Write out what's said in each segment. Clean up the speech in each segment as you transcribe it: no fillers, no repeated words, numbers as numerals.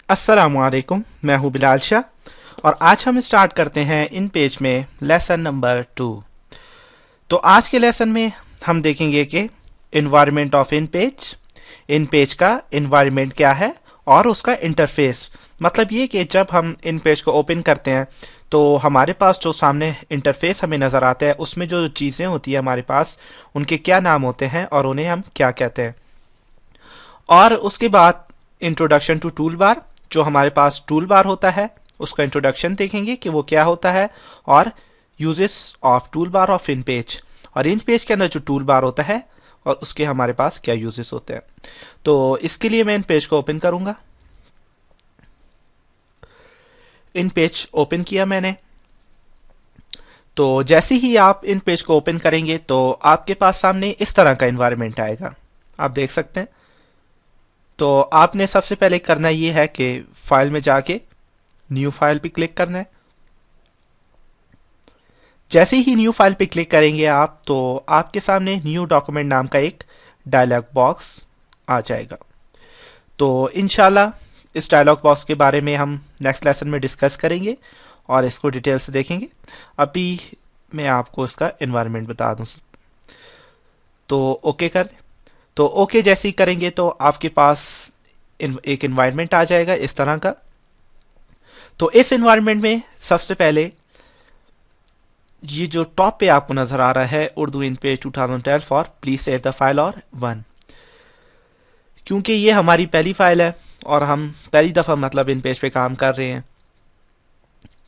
अस्सलामुअलैकुम, मैं हूँ बिलाल शाह और आज हम स्टार्ट करते हैं इन पेज में लेसन नंबर 2। तो आज के लेसन में हम देखेंगे कि इन्वायरमेंट ऑफ इन पेज का इन्वायरमेंट क्या है और उसका इंटरफेस। मतलब ये कि जब हम इन पेज को ओपन करते हैं तो हमारे पास जो सामने इंटरफेस हमें नज़र आता है उसमें जो चीज़ें होती है हमारे पास उनके क्या नाम होते हैं और उन्हें हम क्या कहते हैं। और उसके बाद इंट्रोडक्शन टू टूल बार, जो हमारे पास टूल बार होता है उसका इंट्रोडक्शन देखेंगे कि वो क्या होता है, और uses of tool bar of in page, और इन पेज के अंदर जो टूल बार होता है और उसके हमारे पास क्या यूजेस होते हैं। तो इसके लिए मैं इन पेज को ओपन करूंगा। इन पेज ओपन किया मैंने। तो जैसे ही आप इन पेज को ओपन करेंगे तो आपके पास सामने इस तरह का इन्वायरमेंट आएगा, आप देख सकते हैं। तो आपने सबसे पहले करना ये है कि फाइल में जाके न्यू फाइल पे क्लिक करना है। जैसे ही न्यू फाइल पे क्लिक करेंगे आप तो आपके सामने न्यू डॉक्यूमेंट नाम का एक डायलॉग बॉक्स आ जाएगा। तो इनशाला इस डायलॉग बॉक्स के बारे में हम नेक्स्ट लेसन में डिस्कस करेंगे और इसको डिटेल से देखेंगे। अभी मैं आपको इसका एनवायरनमेंट बता दूं। तो ओके कर दें। तो ओके जैसे ही करेंगे तो आपके पास एक एनवायरनमेंट आ जाएगा इस तरह का। तो इस एनवायरनमेंट में सबसे पहले ये जो टॉप पे आपको नजर आ रहा है उर्दू इन page 2012 for please save the file और 1, क्योंकि ये हमारी पहली फाइल है और हम पहली दफा मतलब इन पेज पे काम कर रहे हैं।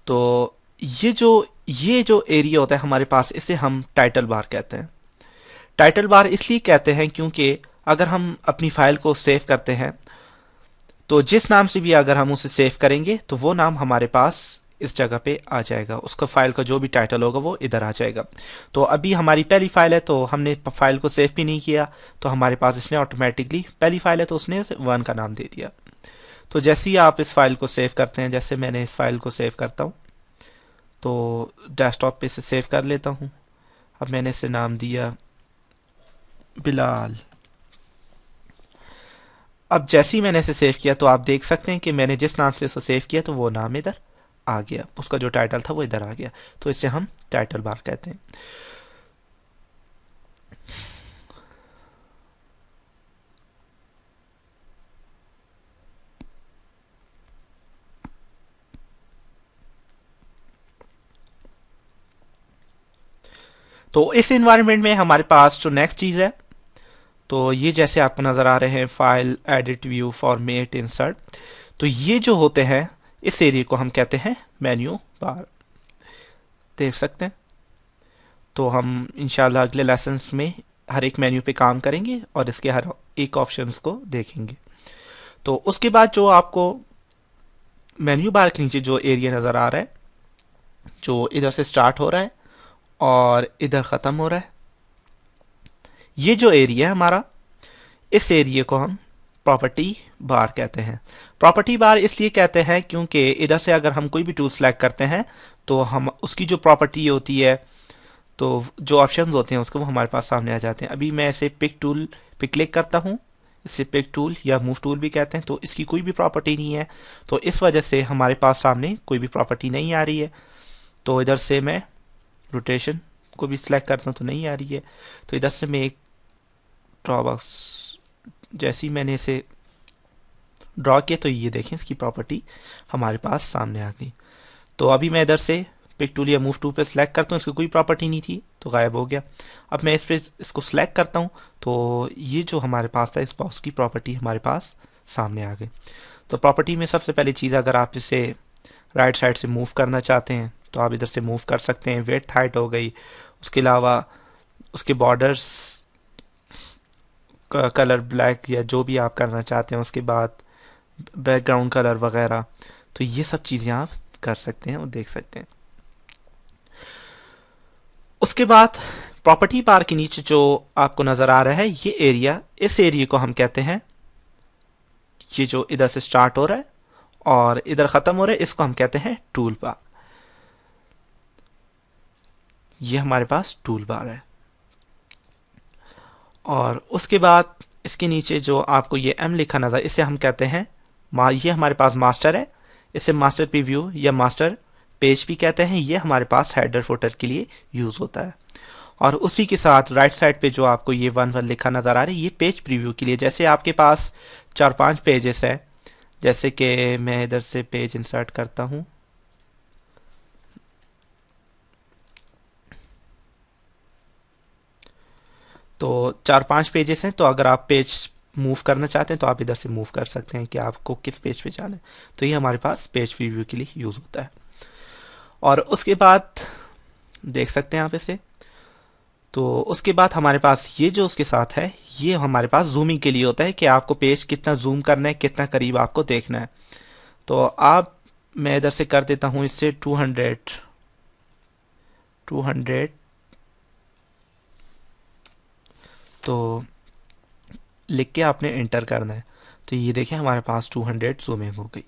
तो ये जो एरिया होता है हमारे पास, इसे हम टाइटल बार कहते हैं। टाइटल बार इसलिए कहते हैं क्योंकि अगर हम अपनी फाइल को सेव करते हैं तो जिस नाम से भी अगर हम उसे सेव करेंगे तो वो नाम हमारे पास इस जगह पे आ जाएगा, उसका फाइल का जो भी टाइटल होगा वो इधर आ जाएगा। तो अभी हमारी पहली फाइल है तो हमने फाइल को सेव भी नहीं किया, तो हमारे पास इसने ऑटोमेटिकली पहली फाइल है तो उसने 1 का नाम दे दिया। तो जैसे ही आप इस फाइल को सेव करते हैं, जैसे मैंने इस फाइल को सेव करता हूँ तो डेस्कटॉप पे इसे सेव कर लेता हूँ। अब मैंने इसे नाम दिया बिलाल। अब जैसे ही मैंने इसे सेव किया तो आप देख सकते हैं कि मैंने जिस नाम से इसे सेव किया तो वो नाम इधर आ गया, उसका जो टाइटल था वो इधर आ गया। तो इसे हम टाइटल बार कहते हैं। तो इस एनवायरनमेंट में हमारे पास जो नेक्स्ट चीज है, तो ये जैसे आपको नजर आ रहे हैं file, edit, view, format, insert, तो ये जो होते हैं इस एरिया को हम कहते हैं मेन्यू बार, देख सकते हैं। तो हम इंशाल्लाह अगले लेसन्स में हर एक मेन्यू पे काम करेंगे और इसके हर एक ऑप्शंस को देखेंगे। तो उसके बाद जो आपको मेन्यू बार के नीचे जो एरिया नजर आ रहा है, जो इधर से स्टार्ट हो रहा है और इधर खत्म हो रहा है, ये जो एरिया है हमारा, इस एरिया को हम प्रॉपर्टी बार कहते हैं। प्रॉपर्टी बार इसलिए कहते हैं क्योंकि इधर से अगर हम कोई भी टूल सेलेक्ट करते हैं तो हम उसकी जो प्रॉपर्टी होती है, तो जो ऑप्शंस होते हैं उसको वो हमारे पास सामने आ जाते हैं। अभी मैं इसे पिक टूल पे क्लिक करता हूँ, इसे पिक टूल या मूव टूल भी कहते हैं, तो इसकी कोई भी प्रॉपर्टी नहीं है। तो इस वजह से हमारे पास सामने कोई भी प्रॉपर्टी नहीं आ रही है। तो इधर से मैं रोटेशन को भी सिलेक्ट करता हूँ तो नहीं आ रही है। तो इधर से मैं एक ड्रॉ बॉक्स, जैसे ही मैंने इसे ड्रॉ किया तो ये देखें इसकी प्रॉपर्टी हमारे पास सामने आ गई। तो अभी मैं इधर से पिक टूल या मूव टूल पे सिलेक्ट करता हूँ, इसकी कोई प्रॉपर्टी नहीं थी तो गायब हो गया। अब मैं इस पे इसको सिलेक्ट करता हूँ तो ये जो हमारे पास था इस बॉक्स की प्रॉपर्टी हमारे पास सामने आ गई। तो प्रॉपर्टी में सबसे पहली चीज़, अगर आप इसे राइट साइड से मूव करना चाहते हैं तो आप इधर से मूव कर सकते हैं। विड्थ, हाइट हो गई, उसके अलावा उसके बॉर्डर्स का कलर ब्लैक या जो भी आप करना चाहते हैं, उसके बाद बैकग्राउंड कलर वगैरह, तो ये सब चीज़ें आप कर सकते हैं और देख सकते हैं। उसके बाद प्रॉपर्टी बार के नीचे जो आपको नजर आ रहा है ये एरिया, इस एरिया को हम कहते हैं, ये जो इधर से स्टार्ट हो रहा है और इधर खत्म हो रहा है, इसको हम कहते हैं टूल बार। ये हमारे पास टूल बार है। और उसके बाद इसके नीचे जो आपको ये एम लिखा नजर, इसे हम कहते हैं ये हमारे पास मास्टर है, इसे मास्टर प्रीव्यू या मास्टर पेज भी कहते हैं। ये हमारे पास हेडर फुटर के लिए यूज होता है। और उसी के साथ राइट साइड पे जो आपको ये 1 1 लिखा नजर आ रहा है, ये पेज प्रीव्यू के लिए। जैसे आपके पास 4 5 पेजेस है, जैसे कि मैं इधर से पेज इंसर्ट करता हूं, तो 4 5 पेजेस हैं, तो अगर आप पेज मूव करना चाहते हैं तो आप इधर से मूव कर सकते हैं कि आपको किस पेज पे जाना है। तो ये हमारे पास पेज प्रीव्यू के लिए यूज होता है। और उसके बाद देख सकते हैं आप इसे। तो उसके बाद हमारे पास ये जो उसके साथ है, ये हमारे पास जूमिंग के लिए होता है कि आपको पेज कितना जूम करना है, कितना करीब आपको देखना है। तो आप मैं इधर से कर देता हूं इससे 200 तो लिख के आपने इंटर करना है। तो ये देखिए हमारे पास 200 जूमिंग हो गई।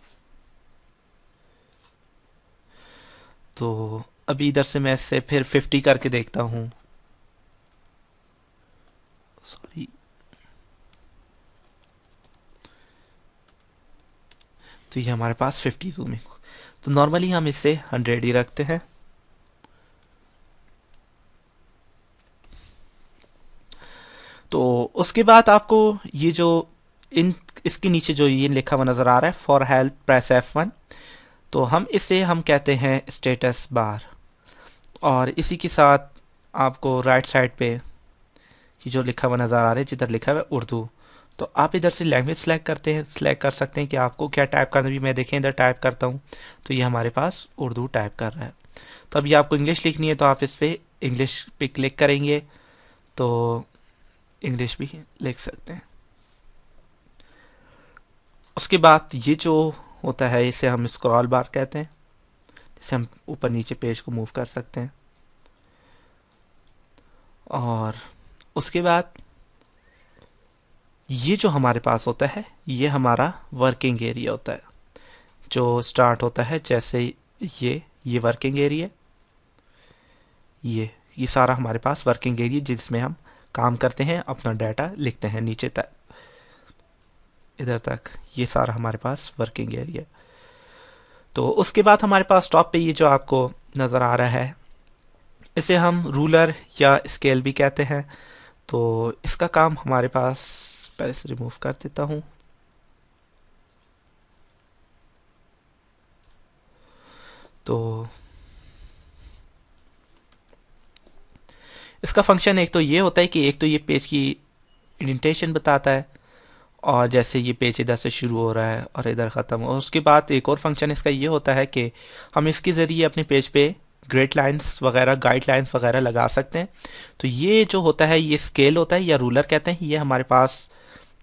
तो अभी इधर से मैं इससे फिर 50 करके देखता हूँ। सॉरी, तो ये हमारे पास 50 जूमिंग। तो नॉर्मली हम इसे 100 ही रखते हैं। तो उसके बाद आपको ये जो इन इसके नीचे जो ये लिखा हुआ नजर आ रहा है, फॉर हेल्प प्रेस F1, तो हम कहते हैं स्टेटस बार। और इसी के साथ आपको राइट साइड पे ये जो लिखा हुआ नजर आ रहा है, जिधर लिखा हुआ है उर्दू, तो आप इधर से लैंग्वेज सेलेक्ट कर सकते हैं कि आपको क्या टाइप करना है। भी मैं देखें इधर टाइप करता हूँ, तो ये हमारे पास उर्दू टाइप कर रहा है। तो अभी आपको इंग्लिश लिखनी है, तो आप इस पे इंग्लिश पे क्लिक करेंगे तो इंग्लिश भी लिख सकते हैं। उसके बाद ये जो होता है, इसे हम स्क्रॉल बार कहते हैं, जिसे हम ऊपर नीचे पेज को मूव कर सकते हैं। और उसके बाद ये जो हमारे पास होता है, ये हमारा वर्किंग एरिया होता है, जो स्टार्ट होता है जैसे ये वर्किंग एरिया, ये सारा हमारे पास वर्किंग एरिया जिसमें हम काम करते हैं, अपना डाटा लिखते हैं नीचे तक, इधर तक ये सारा हमारे पास वर्किंग एरिया। तो उसके बाद हमारे पास टॉप पे ये जो आपको नज़र आ रहा है, इसे हम रूलर या स्केल भी कहते हैं। तो इसका काम हमारे पास, पहले से रिमूव कर देता हूँ। तो इसका फंक्शन एक तो ये होता है कि एक तो ये पेज की इंडेंटेशन बताता है, और जैसे ये पेज इधर से शुरू हो रहा है और इधर ख़त्म हो। उसके बाद एक और फंक्शन इसका ये होता है कि हम इसके ज़रिए अपने पेज पे ग्रेड लाइंस वगैरह, गाइड लाइंस वगैरह लगा सकते हैं। तो ये जो होता है, ये स्केल होता है या रूलर कहते हैं। ये हमारे पास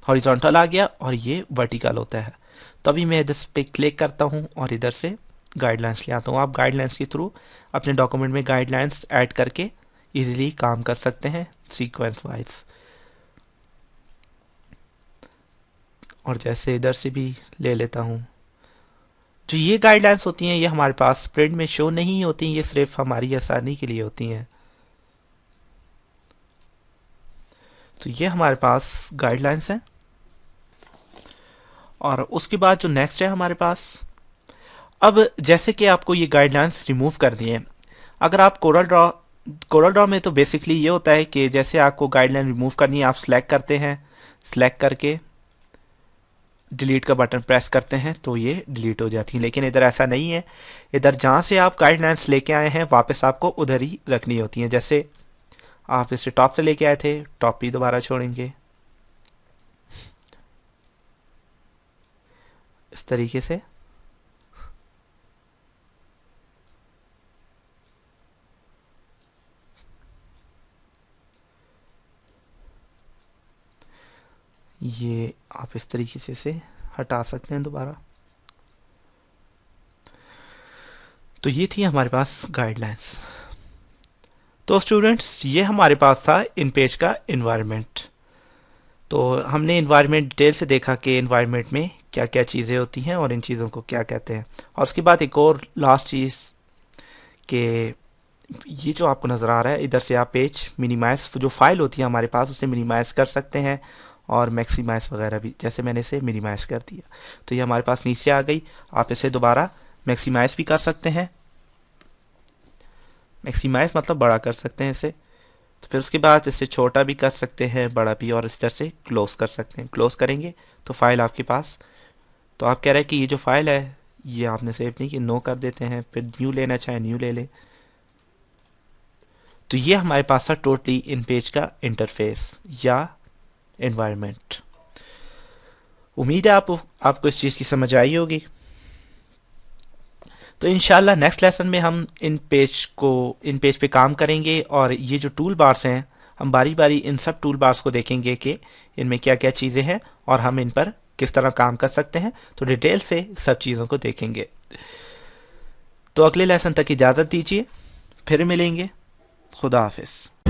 हॉरिजॉन्टल आ गया और ये वर्टिकल होता है। तो अभी मैं इधर पे क्लिक करता हूँ और इधर से गाइडलाइंस ले आता हूँ। आप गाइडलाइंस के थ्रू अपने डॉक्यूमेंट में गाइडलाइंस ऐड करके इजीली काम कर सकते हैं सीक्वेंस वाइज। और जैसे इधर से भी ले लेता हूँ, जो ये गाइडलाइंस होती हैं, ये हमारे पास प्रिंट में शो नहीं होती, ये सिर्फ हमारी आसानी के लिए होती हैं। तो ये हमारे पास गाइडलाइंस हैं। और उसके बाद जो नेक्स्ट है हमारे पास, अब जैसे कि आपको ये गाइडलाइंस रिमूव कर दिए, अगर आप कोरल ड्रॉ में तो बेसिकली ये होता है कि जैसे आपको गाइडलाइन रिमूव करनी है, आप सिलेक्ट करते हैं, सिलेक्ट करके डिलीट का बटन प्रेस करते हैं तो ये डिलीट हो जाती है। लेकिन इधर ऐसा नहीं है, इधर जहाँ से आप गाइडलाइंस लेके आए हैं वापस आपको उधर ही रखनी होती हैं। जैसे आप इसे टॉप से लेके आए थे, टॉप ही दोबारा छोड़ेंगे इस तरीके से। ये आप इस तरीके से हटा सकते हैं दोबारा। तो ये थी हमारे पास गाइडलाइंस। तो स्टूडेंट्स, ये हमारे पास था इन पेज का इन्वायरमेंट। तो हमने इन्वायरमेंट डिटेल से देखा कि इन्वायरमेंट में क्या क्या चीज़ें होती हैं और इन चीज़ों को क्या कहते हैं। और उसके बाद एक और लास्ट चीज़ कि ये जो आपको नज़र आ रहा है, इधर से आप पेज मिनिमाइज, जो फाइल होती है हमारे पास, उसे मिनिमाइज कर सकते हैं और मैक्सिमाइज वगैरह भी, जैसे मैंने इसे मिनिमाइज कर दिया तो ये हमारे पास नीचे आ गई। आप इसे दोबारा मैक्सिमाइज भी कर सकते हैं, मैक्सिमाइज मतलब बड़ा कर सकते हैं इसे। तो फिर उसके बाद इसे छोटा भी कर सकते हैं, बड़ा भी, और इस तरह से क्लोज कर सकते हैं। क्लोज करेंगे तो फाइल आपके पास, तो आप कह रहे हैं कि ये जो फाइल है ये आपने सेव नहीं की, नो कर देते हैं, फिर न्यू लेना चाहे न्यू ले लें। तो ये हमारे पास था टोटली इन पेज का इंटरफेस या एनवायरनमेंट। उम्मीद है आपको इस चीज़ की समझ आई होगी। तो इंशाल्लाह नेक्स्ट लेसन में हम इन पेज पे काम करेंगे, और ये जो टूल बार्स हैं हम बारी बारी इन सब टूल बार्स को देखेंगे कि इनमें क्या क्या चीज़ें हैं और हम इन पर किस तरह काम कर सकते हैं। तो डिटेल से सब चीज़ों को देखेंगे। तो अगले लेसन तक इजाज़त दीजिए, फिर मिलेंगे। खुदा हाफिज़।